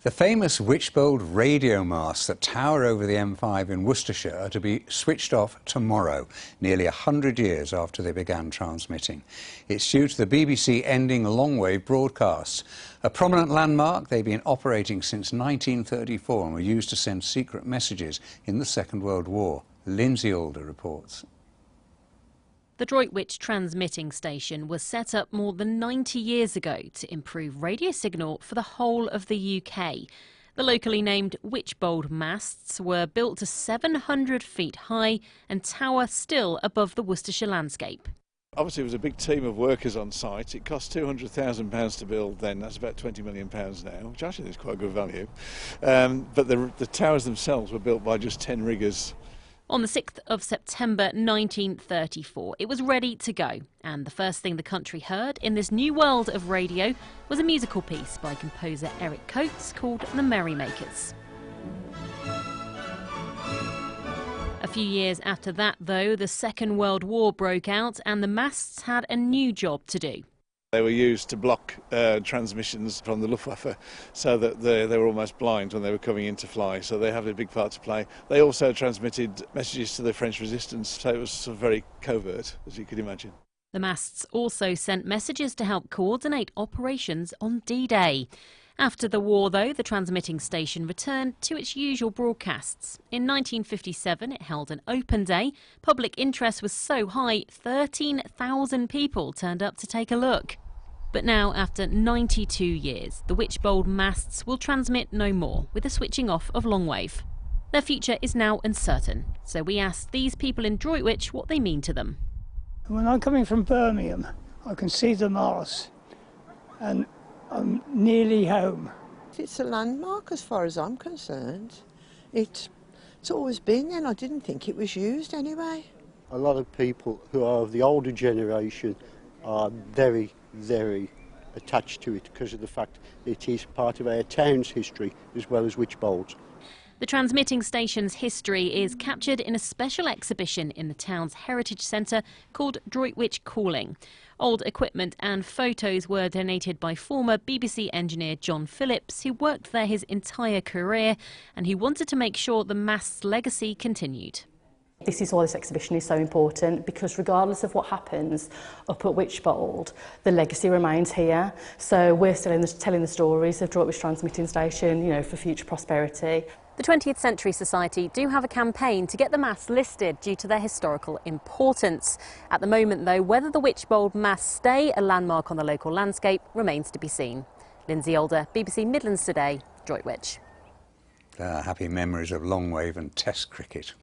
The famous Wychbold radio masts that tower over the M5 in Worcestershire are to be switched off tomorrow, nearly 100 years after they began transmitting. It's due to the BBC ending long-wave broadcasts. A prominent landmark, they've been operating since 1934 and were used to send secret messages in the Second World War. Lindsay Alder reports. The Droitwich transmitting station was set up more than 90 years ago to improve radio signal for the whole of the UK. The locally named Wychbold masts were built to 700 feet high and tower still above the Worcestershire landscape. Obviously, it was a big team of workers on site. It cost £200,000 to build then. That's about £20 million now, which actually is quite good value. But the towers themselves were built by just 10 riggers. On the 6th of September 1934, it was ready to go. And the first thing the country heard in this new world of radio was a musical piece by composer Eric Coates called The Merrymakers. A few years after that, though, the Second World War broke out and the masts had a new job to do. They were used to block transmissions from the Luftwaffe so that they were almost blind when they were coming in to fly, so they have a big part to play. They also transmitted messages to the French resistance, so it was sort of very covert, as you could imagine. The masts also sent messages to help coordinate operations on D-Day. After the war, though, the transmitting station returned to its usual broadcasts. In 1957, it held an open day. Public interest was so high, 13,000 people turned up to take a look. But now, after 92 years, the Wychbold masts will transmit no more, with the switching off of longwave. Their future is now uncertain, so we asked these people in Droitwich what they mean to them. When I'm coming from Birmingham, I can see the Mars, and I'm nearly home. It's a landmark as far as I'm concerned. It's always been there and I didn't think it was used anyway. A lot of people who are of the older generation are very, very attached to it because of the fact it is part of our town's history as well as Wychbold's. The transmitting station's history is captured in a special exhibition in the town's heritage centre called Droitwich Calling. Old equipment and photos were donated by former BBC engineer John Phillips, who worked there his entire career and who wanted to make sure the mast's legacy continued. This is why this exhibition is so important, because regardless of what happens up at Wychbold, the legacy remains here. So we're still telling the stories of Droitwich Transmitting Station, for future prosperity. The 20th Century Society do have a campaign to get the masts listed due to their historical importance. At the moment, though, whether the Wychbold masts stay a landmark on the local landscape remains to be seen. Lindsay Alder, BBC Midlands Today, Droitwich. Happy memories of longwave and Test cricket.